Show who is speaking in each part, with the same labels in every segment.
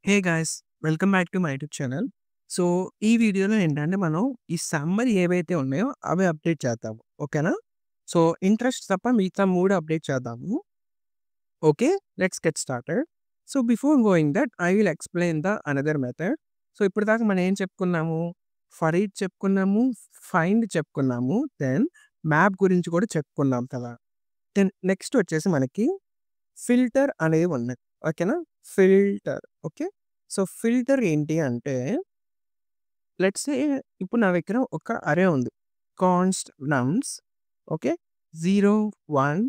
Speaker 1: Hey guys welcome back to my YouTube channel. So, ఈ వీడియోలో ఏంటంటే మనం ఈ సమ్మరీ ఏవైతే ఉన్నాయో అవి అప్డేట్ చేద్దాము. ఓకేనా? సో, ఇంట్రెస్ట్ తప్ప మిగతా 3 అప్డేట్ చేద్దాము. Okay. Let's get started. So, before going that I will explain the another method. So, ఇప్పటిదాకా మనం ఏం చెప్పుకున్నాము? ఫర్ ఈచ్ చెప్పుకున్నాము, ఫైండ్ చెప్పుకున్నాము, దెన్ మ్యాప్ గురించి కూడా చెప్పుకున్నాం కదా! దెన్ నెక్స్ట్ వచ్చేసి మనకి ఫిల్టర్ అనేవి ఉన్నాయి. ఓకేనా? ఫిల్టర్. ఓకే. సో, ఫిల్టర్ ఏంటి అంటే లెట్స్ సే ఇప్పుడు నా దగ్గర ఒక అరే ఉంది. కాన్స్ట్ నమ్స్. ఓకే. 0, 1,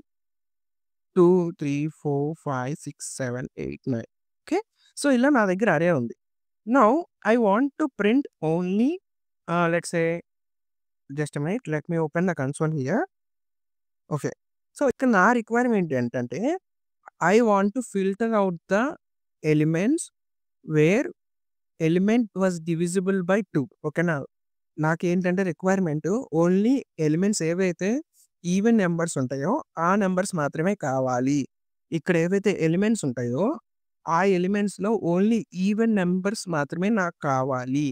Speaker 1: 2, 3, 4, 5, 6, 7, 8, 9. ఓకే. సో, ఇలా నా దగ్గర అరే ఉంది. Now I want to print only let's say just a minute let me open the console here. Okay. So, ఇక్కడ నా రిక్వైర్మెంట్ ఏంటంటే I want to filter out the elements where element was divisible by 2. ఓకేనా? నాకేంటంటే requirement only elements ఏవైతే even numbers ఉంటాయో ఆ numbers మాత్రమే కావాలి. ఇక్కడ ఏవైతే ఎలిమెంట్స్ ఉంటాయో ఆ ఎలిమెంట్స్‌లో ఓన్లీ ఈవెన్ నంబర్స్ మాత్రమే నాకు కావాలి.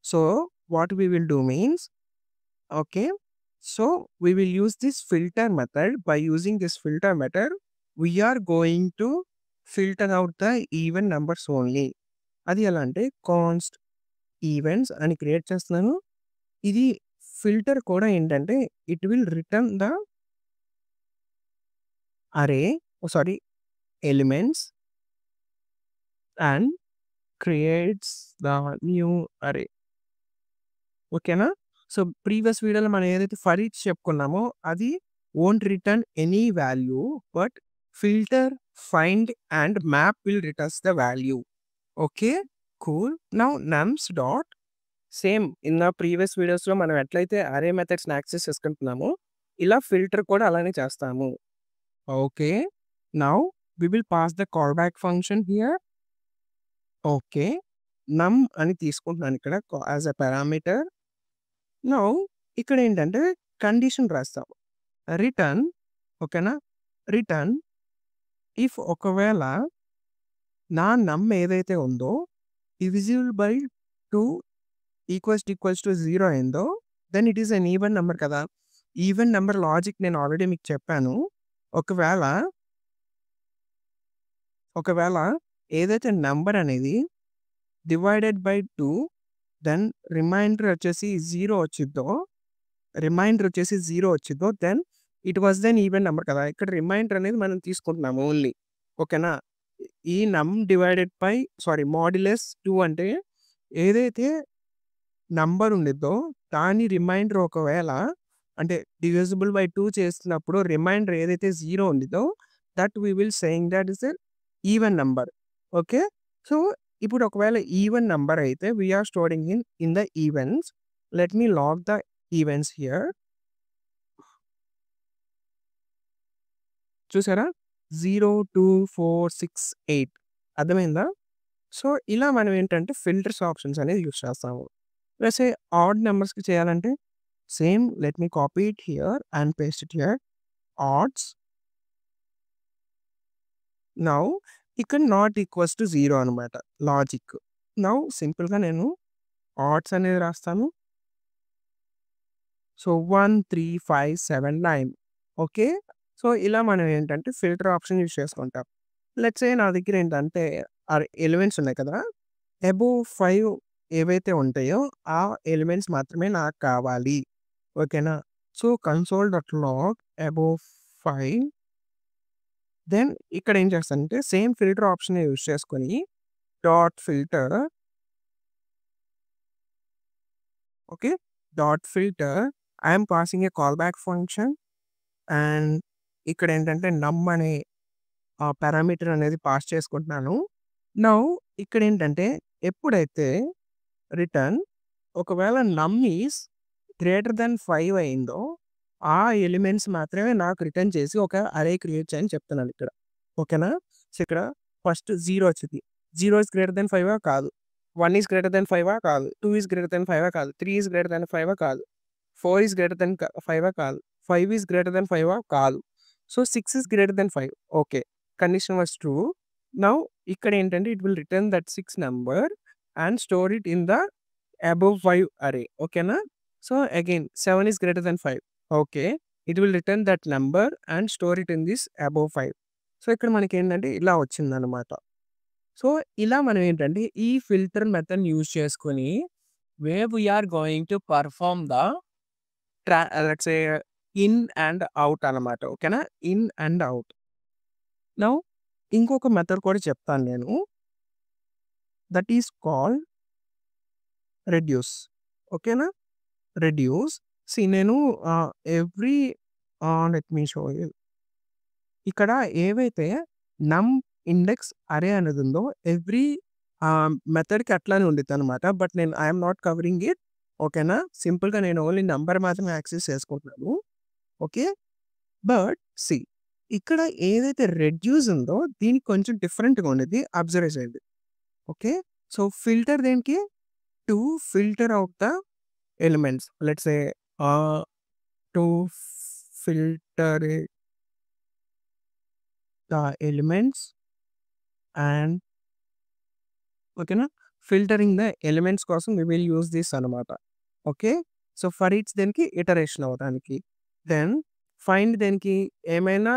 Speaker 1: So, what we will do means okay. So, we will use this filter method. By using this filter method, we are going to filter out the even numbers only. అది ఎలా అంటే const events అని create చేస్తున్నాను. ఇది filter కూడా ఏంటంటే it will return the అరే sorry elements and creates the new అరే. ఓకేనా? సో, ప్రీవియస్ వీడియోలో మనం ఏదైతే ఫర్ ఈచ్ చెప్పుకున్నామో అది won't return any value but filter, find and map will returns the value. Okay. Cool. Now నమ్స్ dot same in the previous వీడియోస్‌లో మనం ఎట్లయితే అరే మెథడ్స్‌ని యాక్సెస్ చేసుకుంటున్నామో ఇలా ఫిల్టర్ కూడా అలానే చేస్తాము. Okay. Now we will pass the call back function here. Okay. Num అని తీసుకుంటున్నాను ఇక్కడ యాస్ ఎ పారామీటర్. నౌ ఇక్కడ ఏంటంటే కండిషన్ రాస్తాం. రిటర్న్ ఓకేనా? రిటర్న్ ఇఫ్ ఒకవేళ నా నమ్ ఏదైతే ఉందో డివిజిబుల్ బై 2 ఈక్వల్స్ టు 0 అయిందో then it is an even number కదా! ఈవెన్ నంబర్ లాజిక్ నేను ఆల్రెడీ మీకు చెప్పాను. ఒకవేళ ఒకవేళ ఏదైతే నంబర్ అనేది డివైడెడ్ బై 2 దెన్ రిమైండర్ వచ్చేసి 0 వచ్చిద్దో then it was then even number కదా! ఇక్కడ రిమైండర్ అనేది మనం తీసుకుంటున్నాము ఓన్లీ. ఓకేనా? ఈ నమ్ డివైడెడ్ బై మాడ్యులస్ 2 అంటే ఏదైతే నంబర్ ఉండిద్దో దాని రిమైండర్ ఒకవేళ అంటే డివిజిబుల్ బై 2 చేస్తున్నప్పుడు రిమైండర్ ఏదైతే 0 ఉండిద్దో that we will saying that is a even number. Okay. So, ఇప్పుడు ఒకవేళ ఈవెన్ నంబర్ అయితే we are storing in the events. Let me log the events here. చూసారా? 0, 2, 4, 6, 8 అర్థమైందా? సో, ఇలా మనం ఏంటంటే ఫిల్టర్స్ ఆప్షన్స్ అనేది యూజ్ చేస్తాము. లెట్స్ సే ఆడ్ నంబర్స్‌కి చేయాలంటే same let me copy it here and paste it here. Odds. Now ఇక్కడ నాట్ ఈక్వల్స్ టు 0 అనమాట లాజిక్. నౌ సింపుల్‌గా నేను ఆడ్స్ అనేది రాస్తాను. So, 1, 3, 5, 7, 9 okay. సో, ఇలా మనం ఏంటంటే ఫిల్టర్ ఆప్షన్ యూజ్ చేసుకుంటాం. లెట్స్ సే నా దగ్గర ఏంటంటే ఎలిమెంట్స్ ఉన్నాయి కదా! అబోవ్ 5 ఏవైతే ఉంటాయో ఆ ఎలిమెంట్స్ మాత్రమే నాకు కావాలి. ఓకేనా? So, console dot log above 5 then ఇక్కడ ఏం చేస్తానంటే సేమ్ ఫిల్టర్ ఆప్షన్ యూజ్ చేసుకొని dot filter okay. Dot filter I am passing a call back function and ఇక్కడ ఏంటంటే నమ్ అనే పారామీటర్ అనేది పాస్ చేసుకుంటున్నాను. నౌ ఇక్కడ ఏంటంటే ఎప్పుడైతే రిటర్న్ ఒకవేళ నమ్ ఈస్ గ్రేటర్ దెన్ 5 అయిందో ఆ ఎలిమెంట్స్ మాత్రమే నాకు రిటర్న్ చేసి ఒక అరే క్రియేట్ చేయని చెప్తున్నాను ఇక్కడ. ఓకేనా? సో, ఇక్కడ ఫస్ట్ 0 వచ్చింది. 0 ఈస్ గ్రేటర్ దెన్ 5 కాదు. 1 ఈస్ గ్రేటర్ దెన్ 5 కాదు. 2 ఈస్ గ్రేటర్ దెన్ 5 కాదు. 3 ఈస్ గ్రేటర్ దెన్ 5 కాదు. 4 ఈస్ గ్రేటర్ దెన్ 5 కాదు. 5 ఈస్ గ్రేటర్ దెన్ 5 కాదు. So, 6 is greater than 5 okay. Condition was true. Now ఇక్కడ ఏంటంటే it will return that 6 number and store it in the above 5 అరే. ఓకేనా? So, again 7 is greater than 5. Okay. It will return that number and store it in this above 5. So, ఇక్కడ మనకేంటంటే ఇలా వచ్చిందనమాట. So, ఇలా మనం ఏంటంటే ఈ ఫిల్టర్ మెథడ్‌ని యూజ్ చేసుకొని where we are going to perform the let's say in and out అనమాట. ఓకేనా? In and out. నౌ ఇంకొక మెథడ్ కూడా చెప్తాను నేను. That is called reduce. ఓకేనా? రెడ్యూస్. నేను every let me show you. ఇక్కడ ఏవైతే నమ్ ఇండెక్స్ అరే అనేది ఉందో ఎవ్రీ మెథడ్‌కి అట్లానే ఉండిద్దనమాట. బట్ నేను I am not covering it. ఓకేనా? సింపుల్‌గా నేను ఓన్లీ నంబర్ మాత్రమే యాక్సెస్ చేసుకుంటున్నాను. ఓకే. బట్ ఇక్కడ ఏదైతే రెడ్యూస్ ఉందో దీనికి కొంచెం డిఫరెంట్‌గా ఉండిద్ది. అబ్జర్వ్ చేయండి. ఓకే. సో, ఫిల్టర్ దేనికి? To filter out the elements. Let's say to filter the elements and ఓకేనా? ఫిల్టరింగ్ ద ఎలిమెంట్స్ కోసం వి విల్ యూజ్ దిస్ అనమాట. ఓకే. సో, ఫర్ ఈచ్ దేనికి ఇటరేషన్ అవ్వడానికి. దెన్ ఫైండ్ దేనికి ఏమైనా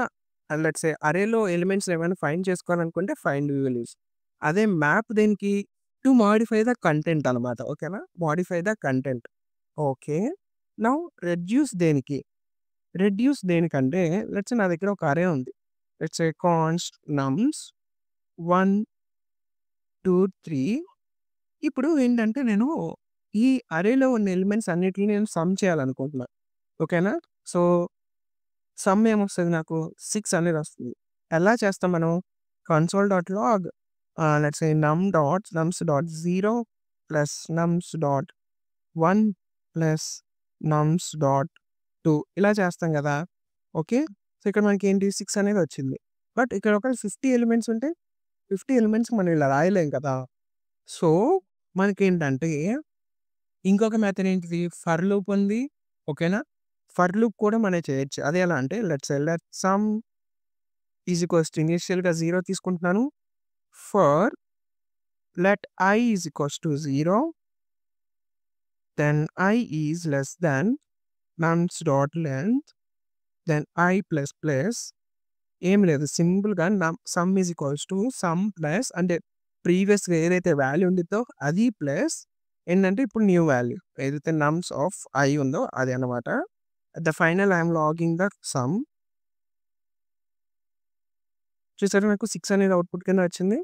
Speaker 1: లెట్స్ సే అరేలో ఎలిమెంట్స్ ఏమైనా find చేసుకోవాలనుకుంటే ఫైండ్ వి విల్ యూజ్. అదే మ్యాప్ దేనికి? టు మోడిఫై ద కంటెంట్ అనమాట. ఓకేనా? Modify the content. Okay. Now reduce దేనికి? రెడ్యూస్ దేనికంటే లెట్స్ సే నా దగ్గర ఒక అరే ఉంది. Let's say const నమ్స్ 1, 2, 3. ఇప్పుడు ఏంటంటే నేను ఈ అరేలో ఉన్న ఎలిమెంట్స్ అన్నిటిని నేను సమ్ చేయాలనుకుంటున్నా. ఓకేనా? సో, సమ్ ఏమొస్తది నాకు? 6 అనేది వస్తుంది. ఎలా చేస్తాం మనం? Console log let's say nums.0 plus nums.1 plus nums.2 ఇలా చేస్తాం గదా! ఓకే. సో, ఇక్కడ మనకేంటి 6 అనేది వచ్చింది. బట్ ఇక్కడ ఒక 50 ఎలిమెంట్స్ ఉంటే 50 ఎలిమెంట్స్ మనం ఇలా రాయలేం కదా! సో, మనకేంటంటే ఇంకొక మెథడ్ ఏంటిది? ఫర్ లూప్ ఉంది. ఓకేనా? ఫర్ లూప్ కూడా మనం చేయొచ్చు. అది ఎలా అంటే let's say sum is equals to ఇనీషియల్‌గా 0 తీసుకుంటున్నాను. For let I is equals to 0 then I is less than nums.length then I plus plus ఏం లేదు. సింపుల్‌గా sum is equals to sum plus అంటే ప్రీవియస్‌గా ఏదైతే వాల్యూ ఉండిద్దో అది ప్లస్ ఏంటంటే ఇప్పుడు న్యూ వాల్యూ ఏదైతే నమ్స్ ఆఫ్ I ఉందో అది అనమాట. At the final I am logging the sum. చూసారా నాకు 6 అనేది అవుట్‌పుట్ కింద వచ్చింది.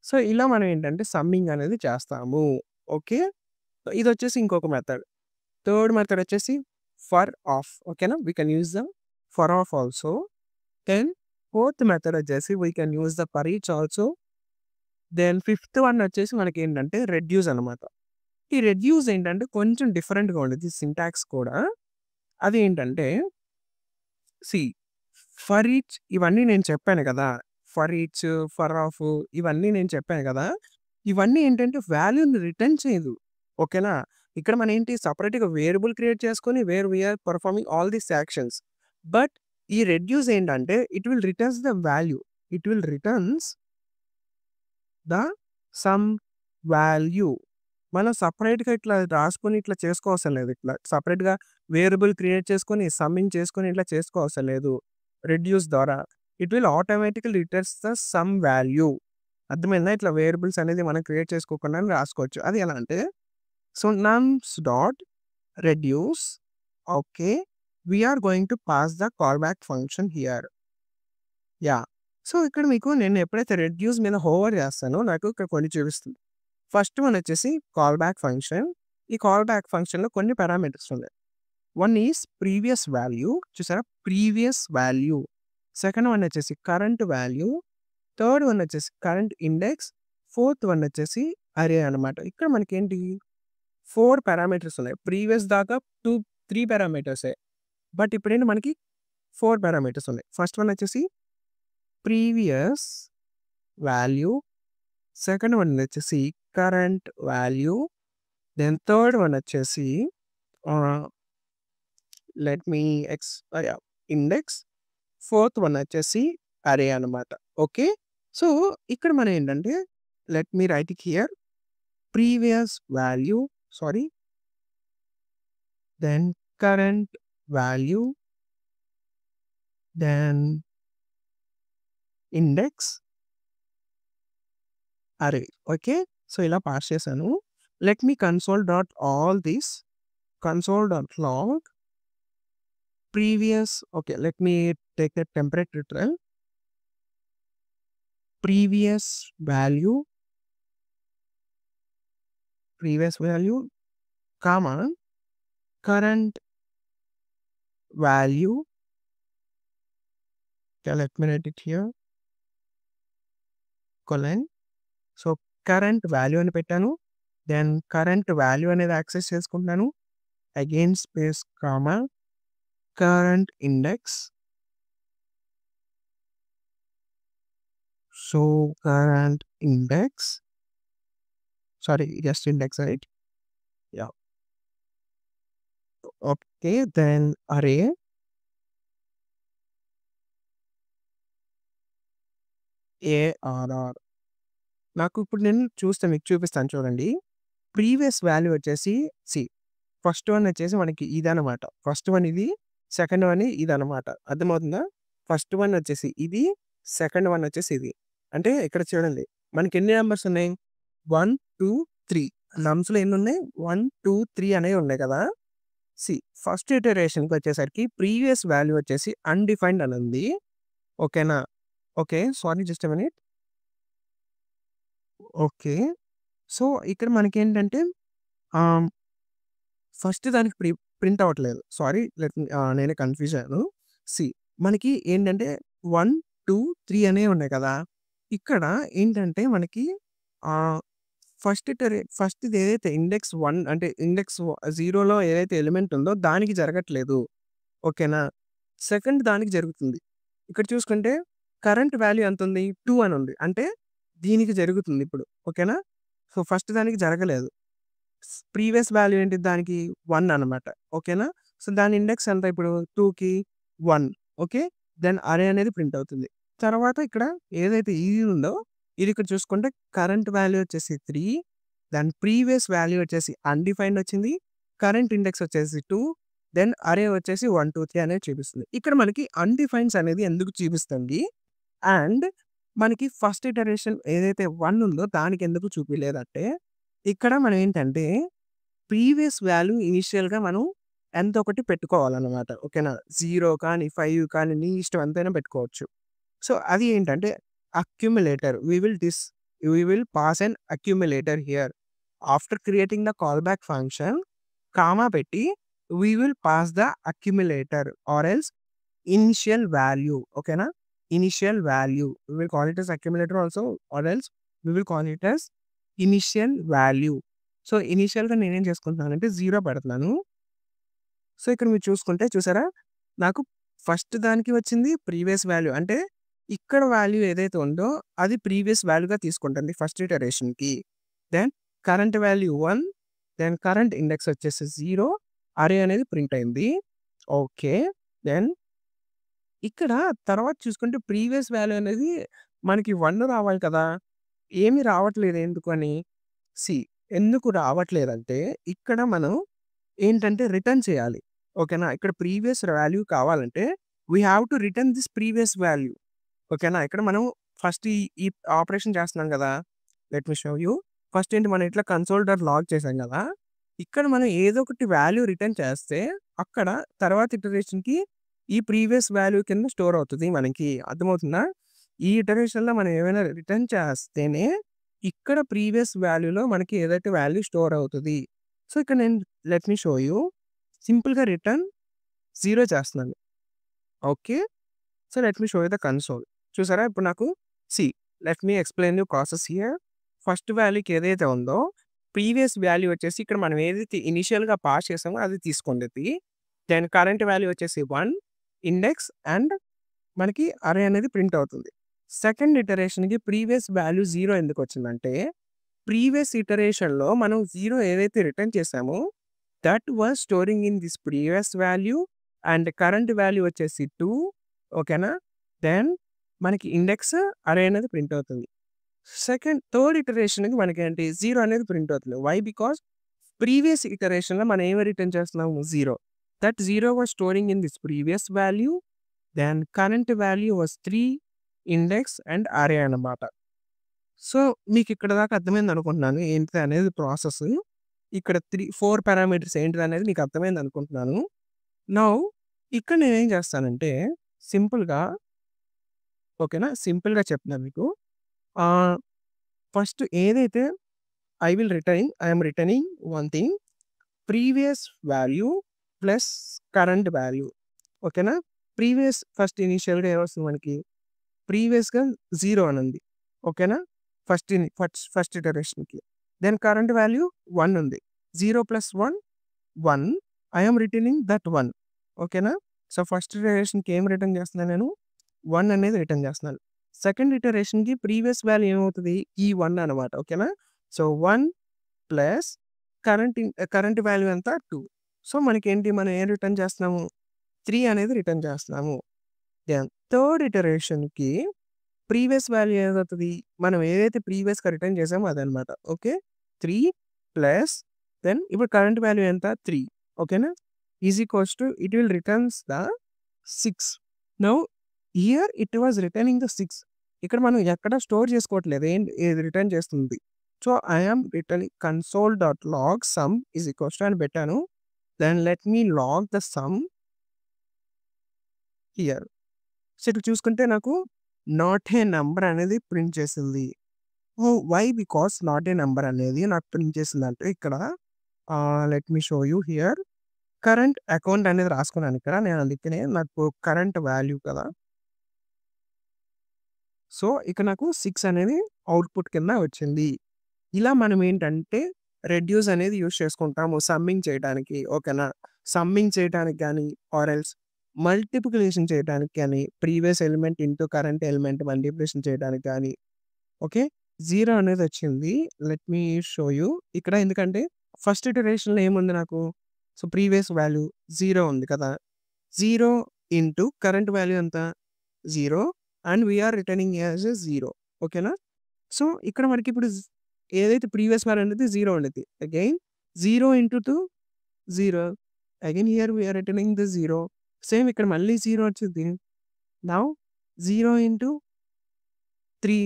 Speaker 1: సో, ఇలా మనం ఏంటంటే సమ్మింగ్ అనేది చేస్తాము. ఓకే. ఇదొచ్చేసి ఇంకొక మెథడ్. థర్డ్ మెథడ్ వచ్చేసి ఫర్ ఆఫ్. ఓకేనా? We can use the for of also. Then fourth method వచ్చేసి we can use the for each also. Then fifth one వచ్చేసి మనకేంటంటే రెడ్యూస్ అనమాట. ఈ రెడ్యూస్ ఏంటంటే కొంచెం డిఫరెంట్‌గా ఉండిద్ది సింటాక్స్ కూడా. అదేంటంటే సీ ఫర్ ఈచ్ ఇవన్నీ నేను చెప్పాను కదా! ఫర్ ఈచ్, ఫర్ ఆఫ్ ఇవన్నీ నేను చెప్పాను కదా! ఇవన్నీ ఏంటంటే వాల్యూని రిటర్న్ చేయదు. ఓకేనా? ఇక్కడ మనం ఏంటి సెపరేట్‌గా వేరియబుల్ క్రియేట్ చేసుకొని where we are performing all these actions. But ఈ రెడ్యూస్ ఏంటంటే it will returns the value. It will returns the sum value. మనం సెపరేట్‌గా ఇట్లా రాసుకొని ఇట్లా చేసుకోవసరం లేదు. ఇట్లా సెపరేట్‌గా వేరియబుల్ క్రియేట్ చేసుకొని సమ్మింగ్ చేసుకొని ఇట్లా చేసుకోవసరం లేదు. రెడ్యూస్ ద్వారా. It will automatically returns the sum value. అర్థమైందా? ఇట్లా వేరియబుల్స్ అనేది మనం క్రియేట్ చేసుకోకుండానే రాసుకోవచ్చు. అది ఎలా అంటే so, nums dot reduce. Okay. We are going to pass the call back function here. Yeah! So, ఇక్కడ మీకు నేను ఎప్పుడైతే రెడ్యూస్ మీద హోవర్ చేస్తానో నాకు ఇక్కడ కొన్ని చూపిస్తుంది. ఫస్ట్ వన్ వచ్చేసి కాల్ బ్యాక్ ఫంక్షన్. ఈ కాల్ బ్యాక్ ఫంక్షన్‌లో కొన్ని పారామీటర్స్ ఉన్నాయి. One is previous value. చూసారా? Previous value. సెకండ్ వన్ వచ్చేసి కరెంట్ వాల్యూ. థర్డ్ వన్ వచ్చేసి కరెంట్ ఇండెక్స్. ఫోర్త్ వన్ వచ్చేసి అరే అనమాట. ఇక్కడ మనకేంటి 4 పారామీటర్స్ ఉన్నాయి. ప్రీవియస్ దాకా 3 పారామీటర్సే. బట్ ఇప్పుడేంటి మనకి 4 పారామీటర్స్ ఉన్నాయి. ఫస్ట్ వన్ వచ్చేసి ప్రీవియస్ వాల్యూ. సెకండ్ వన్ వచ్చేసి current value. Then third one వచ్చేసి let me index. Fourth one వచ్చేసి అరే అనమాట. ఓకే. సో, ఇక్కడ మనం ఏంటంటే let me write it here previous value sorry then current value then index array okay. So, ఇలా pass చేశాను. Let me console dot all this console dot log previous okay. Let me take the template literal previous value comma current value let me write it here colon. So, current value అని పెట్టాను. Then current value అనేది access చేసుకుంటున్నాను. Again space comma current index. So, current index sorry just index right yeah! Okay. Then array ARR నాకు ఇప్పుడు నేను మీకు చూపిస్తాను చూడండి. ప్రీవియస్ వాల్యూ వచ్చేసి ఫస్ట్ వన్ వచ్చేసి మనకి ఇదనమాట. ఫస్ట్ వన్ ఇది. సెకండ్ వన్ ఇదనమాట. అర్థమవుతుందా? ఫస్ట్ వన్ వచ్చేసి ఇది. సెకండ్ వన్ వచ్చేసి ఇది. అంటే ఇక్కడ చూడండి మనకి ఎన్ని నంబర్స్ ఉన్నాయి? 1, 2, 3 నమ్స్‌లో ఎన్నున్నాయి? 1, 2, 3 అనేవి ఉన్నాయి కదా! ఫస్ట్ ఇటరేషన్‌కి వచ్చేసరికి ప్రీవియస్ వాల్యూ వచ్చేసి అన్‌డిఫైన్డ్ అని ఉంది. ఓకేనా? Okay. Sorry just a minute. Okay. So, ఇక్కడ మనకేంటంటే ఆహ్, ఫస్ట్ దానికి ప్రింట్ అవ్వట్లేదు. సారీ నేనే కన్‌ఫ్యూజ్ అయ్యాను. సి మనకి ఏంటంటే 1, 2, 3 అనేవి ఉన్నాయి కదా! ఇక్కడ ఏంటంటే మనకి ఆహ్, ఫస్ట్‌ది ఏదైతే ఇండెక్స్ 1 అంటే ఇండెక్స్ 0లో ఏదైతే ఎలిమెంట్ ఉందో దానికి జరగట్లేదు. ఓకేనా? సెకండ్ దానికి జరుగుతుంది. ఇక్కడ చూసుకుంటే కరెంట్ వాల్యూ ఎంతుంది? 2 అని ఉంది. అంటే దీనికి జరుగుతుంది ఇప్పుడు. ఓకేనా? సో, ఫస్ట్ దానికి జరగలేదు. ప్రీవియస్ వాల్యూ ఏంటి దానికి? 1 అనమాట. ఓకేనా? సో, దాని ఇండెక్స్ ఎంత ఇప్పుడు 2కి 1 ఓకే. దెన్ అరే అనేది ప్రింట్ అవుతుంది. తర్వాత ఇక్కడ ఏదైతే ఇది ఉందో ఇది ఇక్కడ చూసుకుంటే కరెంట్ వాల్యూ వచ్చేసి 3 దాని ప్రీవియస్ వాల్యూ వచ్చేసి అన్‌డిఫైన్డ్ వచ్చింది. కరెంట్ ఇండెక్స్ వచ్చేసి 2 దెన్ అరే వచ్చేసి 1, 2, 3 అనేది చూపిస్తుంది. ఇక్కడ మనకి అన్‌డిఫైన్స్ అనేది ఎందుకు చూపిస్తుంది? అండ్ మనకి ఫస్ట్ ఇటరేషన్ ఏదైతే 1 ఉందో దానికి ఎందుకు చూపియలేదంటే ఇక్కడ మనం ఏంటంటే ప్రీవియస్ వాల్యూ ఇనిషియల్‌గా మనం ఎంతో ఒకటి పెట్టుకోవాలనమాట. ఓకేనా? 0 కానీ, 5 కానీ నీ ఇష్టం ఎంతైనా పెట్టుకోవచ్చు. సో, అది ఏంటంటే accumulator we will pass an accumulator here. After creating the call back function comma పెట్టి we will pass the accumulator or else initial value. ఓకేనా? Initial value. We will call it as accumulator also or else we will call it as initial value. So, ఇనిషియల్‌గా నేనేం చేసుకుంటున్నానంటే 0 పెడుతున్నాను. So, ఇక్కడ మీరు చూసుకుంటే చూసారా? నాకు ఫస్ట్ దానికి వచ్చింది ప్రీవియస్ వాల్యూ. అంటే ఇక్కడ వాల్యూ ఏదైతే ఉందో అది ప్రీవియస్ వాల్యూగా తీసుకుంటుంది ఫస్ట్ ఇటరేషన్‌కి. Then current value 1 then current index వచ్చేసి 0 అరే అనేది ప్రింట్ అయింది. ఓకే. దెన్ ఇక్కడ తర్వాత చూసుకుంటే ప్రీవియస్ వాల్యూ అనేది మనకి 1 రావాలి కదా! ఏమి రావట్లేదు ఎందుకని? సి ఎందుకు రావట్లేదంటే ఇక్కడ మనం ఏంటంటే రిటర్న్ చేయాలి. ఓకేనా? ఇక్కడ ప్రీవియస్ వాల్యూ కావాలంటే we have to return this previous value. ఓకేనా? ఇక్కడ మనం ఫస్ట్ ఈ ఆపరేషన్ చేస్తున్నాం కదా! Let me show you. First ఏంటి మనం ఇట్లా కన్సోల్ డాట్ లాగ్ చేసాం కదా! ఇక్కడ మనం ఏదో ఒకటి వాల్యూ రిటర్న్ చేస్తే అక్కడ తర్వాత ఇటరేషన్‌కి ఈ ప్రీవియస్ వాల్యూ కింద స్టోర్ అవుతది మనకి. అర్థమవుతుందా? ఈ ఇటరేషన్‌లో మనం ఏమైనా రిటర్న్ చేస్తేనే ఇక్కడ ప్రీవియస్ వాల్యూలో మనకి ఏదైతే వాల్యూ స్టోర్ అవుతది. సో, ఇక్కడ నేను లెట్ మీ షో యూ. సింపుల్‌గా రిటర్న్ 0 చేస్తున్నాను. Okay. So, let me show you the console. చూసారా? ఇప్పుడు నాకు see let me explain you process here. First వాల్యూకి ఏదైతే ఉందో ప్రీవియస్ వాల్యూ వచ్చేసి ఇక్కడ మనం ఏదైతే ఇనిషియల్‌గా పాస్ చేసామో అది తీసుకుంటది. దెన్ కరెంట్ వాల్యూ వచ్చేసి 1 ఇండెక్స్ అండ్ మనకి అరే అనేది ప్రింట్ అవుతుంది. సెకండ్ ఇటరేషన్‌కి ప్రీవియస్ వాల్యూ 0 ఎందుకొచ్చిందంటే ప్రీవియస్ ఇటరేషన్‌లో మనం 0 ఏదైతే రిటర్న్ చేసామో that was storing in this previous value and current value వచ్చేసి 2 ఓకేనా? దెన్ మనకి ఇండెక్స్ అరే అనేది ప్రింట్ అవుతుంది. థర్డ్ ఇటరేషన్‌కి మనకేంటి 0 అనేది ప్రింట్ అవుతుంది. వై? బికాజ్ ప్రీవియస్ ఇటరేషన్‌లో మనం ఏమి రిటర్న్ చేస్తున్నాము 0. That 0 was storing in this previous value. Then current value was 3 index and array అన్నమాట. సో, మీకిక్కడి దాకా అర్థమైందనుకుంటున్నాను. ఏంటి అనేది ప్రాసెస్. ఇక్కడ 4 పారామీటర్స్ ఏంటిదనేది మీకు అర్థమైందనుకుంటున్నాను. నౌ ఇక్కడ నేనేం చేస్తానంటే సింపుల్‌గా ఓకేనా? సింపుల్‌గా చెప్తున్నాను మీకు. ఆహ్, ఫస్ట్ ఏదైతే I am returning one thing previous value plus current value. ఓకేనా? ప్రీవియస్ ఫస్ట్ ఇనీషియల్‌గా ఏమొస్తుంది మనకి? ప్రీవియస్‌గా 0 అనుంది. ఓకేనా? ఫస్ట్ ఇటరేషన్‌కి. దెన్ కరెంట్ వాల్యూ 1 ఉంది. 0 + 1 1. I am returning that 1. ఓకేనా? సో, ఫస్ట్ ఇటరేషన్‌కి ఏం రిటర్న్ చేస్తున్నాను నేను? 1 అనేది రిటర్న్ చేస్తున్నాను. సెకండ్ ఇటరేషన్‌కి ప్రీవియస్ వాల్యూ ఏమవుతది? ఈ 1 అనమాట. ఓకేనా? సో, 1 ప్లస్ కరెంట్ వాల్యూ ఎంత? 2. సో, మనకేంటి మనం ఏం రిటర్న్ చేస్తున్నాము? 3 అనేది రిటర్న్ చేస్తున్నాము. దెన్ థర్డ్ ఇటరేషన్‌కి ప్రీవియస్ వాల్యూ ఏదవుతది? మనం ఏదైతే ప్రీవియస్‌గా రిటర్న్ చేసామో అదనమాట. ఓకే. 3 ప్లస్ దెన్ ఇప్పుడు కరెంట్ వాల్యూ ఎంత? 3. ఓకేనా? Is equals to it will returns the 6. Now here it was returning the 6. ఇక్కడ మనం ఎక్కడ స్టోర్ చేసుకోవట్లేదు. ఇది రిటర్న్ చేస్తుంది. So, I am returning console.log sum is equals to అని పెట్టాను. Then let me log the sum here. So, ఇక్కడ చూసుకుంటే నాకు నాట్ ఏ నంబర్ అనేది ప్రింట్ చేసింది. Why? Because not a number అనేది నాకు ప్రింట్ చేసిందంటే ఇక్కడ let me show you here. Current account అనేది రాసుకున్నాను ఇక్కడ. నేను అందుకనే నాకు కరెంట్ వాల్యూ కదా! సో, ఇక్కడ నాకు 6 అనేది అవుట్‌పుట్ కింద వచ్చింది. ఇలా మనం ఏంటంటే రెడ్యూస్ అనేది యూజ్ చేసుకుంటాము సమ్మింగ్ చేయడానికి. ఓకేనా? సమ్మింగ్ చేయడానికి గానీ ఆర్ ఎల్స్ మల్టిప్లికేషన్ చేయడానికి గానీ, previous element into current element multiplication చేయడానికి గానీ, ఓకే. 0 అనేది వచ్చింది. Let me show you. ఇక్కడ ఎందుకంటే ఫస్ట్ ఇటరేషన్‌లో ఏముంది నాకు? సో, ప్రీవియస్ వాల్యూ 0 ఉంది కదా! 0 ఇంటూ కరెంట్ వాల్యూ ఎంత? 0 and we are returning as a 0. ఓకేనా? సో, ఇక్కడ మనకిప్పుడు ఏదైతే ప్రీవియస్ వాల్యూ అనేది 0 ఉండిద్ది. Again 0 into 2 0. Again here we are returning the 0. సేమ్ ఇక్కడ మళ్ళీ 0 వచ్చిద్ది. Now 0 into 3.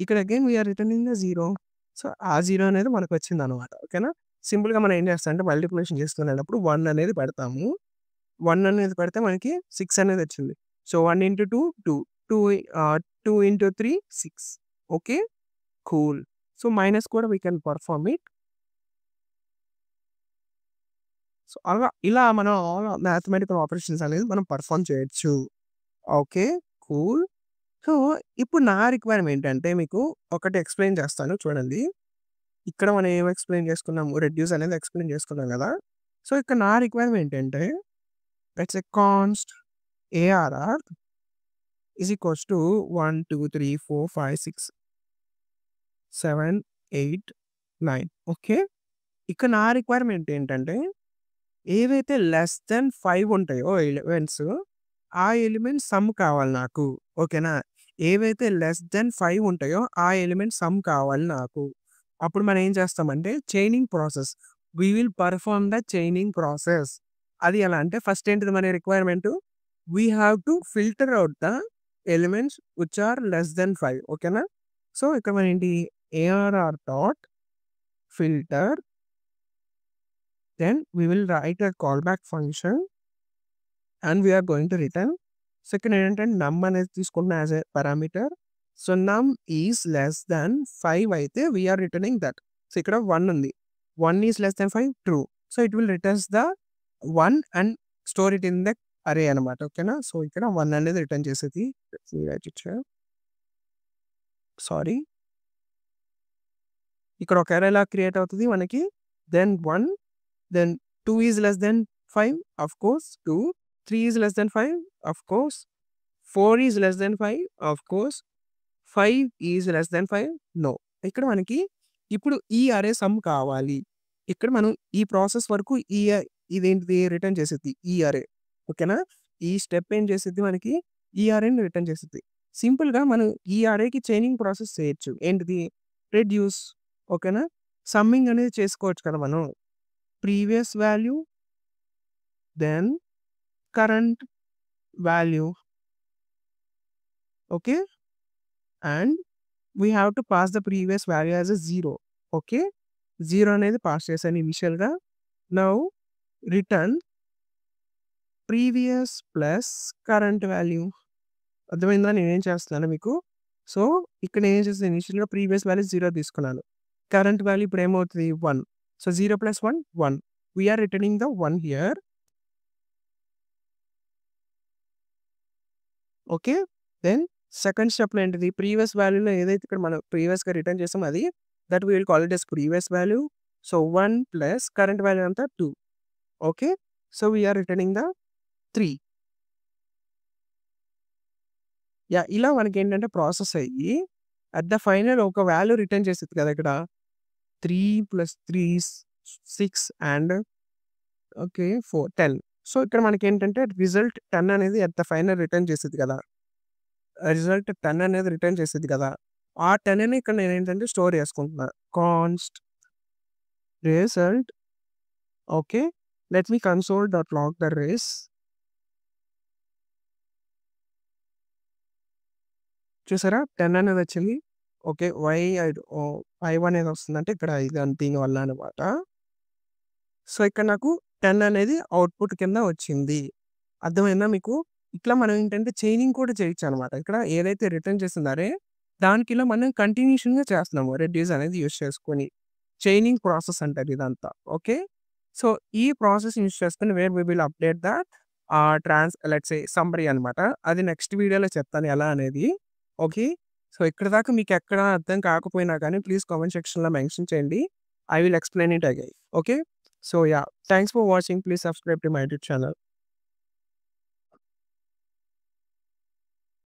Speaker 1: ఇక్కడ again we are returning the 0. So, ఆ 0 అనేది మనకొచ్చిందనమాట. ఓకేనా? సింపుల్‌గా మనం ఏం చేస్తామంటే మల్టిప్లికేషన్ చేసుకునేటప్పుడు 1 అనేది పెడతాము. 1 అనేది పెడితే మనకి 6 అనేది వచ్చింది. So, 1 into 2 2. 2 into 3 6. Okay. Cool. So, minus కూడా we can perform it. So, ఇలా మనం మ్యాథమెటికల్ ఆపరేషన్స్ అనేది మనం పెర్ఫార్మ్ చేయొచ్చు. ఓకే. కూల్. సో, ఇప్పుడు నా రిక్వైర్మెంట్ ఏంటంటే మీకు ఒకటి ఎక్స్‌ప్లెయిన్ చేస్తాను చూడండి. ఇక్కడ మనం ఏం ఎక్స్‌ప్లెయిన్ చేసుకున్నాము? రెడ్యూస్ అనేది ఎక్స్‌ప్లెయిన్ చేసుకున్నాం కదా! సో, ఇక్కడ నా రిక్వైర్మెంట్ ఏంటంటే let's say const ARR is equals to 1 2 3 4 5 6 7 8 9. Okay. ఇక్కడ నా రిక్వైర్మెంట్ ఏంటంటే ఏవైతే లెస్ దెన్ 5 ఉంటాయో ఎలిమెంట్స్, ఆ ఎలిమెంట్ సమ్ కావాలి నాకు. ఓకేనా? ఏవైతే లెస్ దెన్ 5 ఉంటాయో ఆ ఎలిమెంట్ సమ్ కావాలి నాకు. అప్పుడు మనం ఏం చేస్తామంటే chaining process. We will perform the chaining process. అది ఎలా అంటే ఫస్ట్ ఏంటిది మన requirement? We have to filter out the elements which are less than 5. ఓకేనా? సో, ఇక్కడ మనం ఏంటి ARR dot filter then we will write a callback function and we are going to return. Second ఏంటంటే num అనేది తీసుకున్న as a parameter. So, num is less than 5 అయితే we are returning that. So, ఇక్కడ 1 ఉంది. 1 is less than 5 true. So, it will returns the 1 and store it in the అరే అనమాట. ఓకేనా? So, ఇక్కడ 1 అనేది రిటర్న్ చేసేది. సారీ. ఇక్కడ ఒక అరే ఎలా క్రియేట్ అవుతది మనకి then 1 then 2 is less than 5, of course 2. 3 is less than 5, of course. 4 is less than 5, of course. 5 is less than 5, no. ఇక్కడ మనకి ఇప్పుడు ఈ అరే సమ్ కావాలి. ఇక్కడ మనం ఈ ప్రాసెస్ వరకు ఇదేంటిది రిటర్న్ చేసిద్ది ఈ అరే. ఓకేనా? ఈ స్టెప్ ఏం చేసిద్ది మనకి ఈ అరేని రిటర్న్ చేసిద్ది. సింపుల్‌గా మనం ఈ అరేకి చైనింగ్ ప్రాసెస్ చేయొచ్చు. ఏంటిది? రెడ్యూస్ ఓకేనా? సమ్మింగ్ అనేది చేసుకోవచ్చు కదా మనం. Previous value, then current value. Okay. And we have to pass the previous value as a 0. Okay. 0 అనేది పాస్ చేశాను ఇనిషియల్‌గా. Now return previous plus current value. అర్థమైందా నేనేం చేస్తున్నానో మీకు? సో, ఇక్కడ ఏం చేశాను ఇనిషియల్‌గా ప్రీవియస్ వాల్యూ 0 తీసుకున్నాను. కరెంట్ వాల్యూ ఇప్పుడు ఏమవుతది? 1. So, 0 + 1 1. We are returning the 1 here. Okay. Then second స్టెప్‌లో ఏంటిది? ప్రీవియస్ వాల్యూలో ఏదైతే ఇక్కడ మనం ప్రీవియస్‌గా రిటర్న్ చేసామో అది that we will call it as previous value. So, 1 plus current value ఎంత? 2. Okay. So, we are returning the 3. Yeah! ఇలా మనకేంటంటే ప్రాసెస్ అయ్యి అట్ ద ఫైనల్ ఒక వాల్యూ రిటర్న్ చేసిద్ది కదా! ఇక్కడ 3 + 3 6 అండ్ ఓకే. 4 10. సో, ఇక్కడ మనకేంటంటే రిజల్ట్ 10 అనేది అట్ ద ఫైనల్ రిటర్న్ చేసిద్ది కదా! రిజల్ట్ 10 అనేది రిటర్న్ చేసిద్ది కదా! ఆ 10ని ఇక్కడ నేనేంటంటే స్టోర్ చేసుకుంటున్నా. Const result okay. Let me console dot log the res. చూసారా? 10 అనేది వచ్చింది. ఓకే. వై 5 అనేది వస్తుందంటే ఇక్కడ ఇదంతా దీనివల్ల అనమాట. సో, ఇక్కడ నాకు 10 అనేది అవుట్‌పుట్ కింద వచ్చింది. అర్థమైందా మీకు? ఇట్లా మనం ఏంటంటే చైనింగ్ కూడా చేయొచ్చనమాట. ఇక్కడ ఏదైతే రిటర్న్ చేసిందో అరే, దానికిలా మనం కంటిన్యూషన్‌గా చేస్తున్నాము. రెడ్యూస్ అనేది యూజ్ చేసుకొని. చైనింగ్ ప్రాసెస్ అంటారు ఇదంతా. ఓకే. సో, ఈ ప్రాసెస్ యూజ్ చేసుకొని where we will update the let's say summary అనమాట. అది నెక్స్ట్ వీడియోలో చెప్తాను ఎలా అనేది. ఓకే. సో, ఇక్కడి దాకా మీకెక్కడ అర్థం కాకపోయినా కానీ ప్లీజ్ కామెంట్ సెక్షన్‌లో మెన్షన్ చేయండి. I will explain it again. Okay. So yeah, thanks for watching. Please subscribe to my YouTube channel.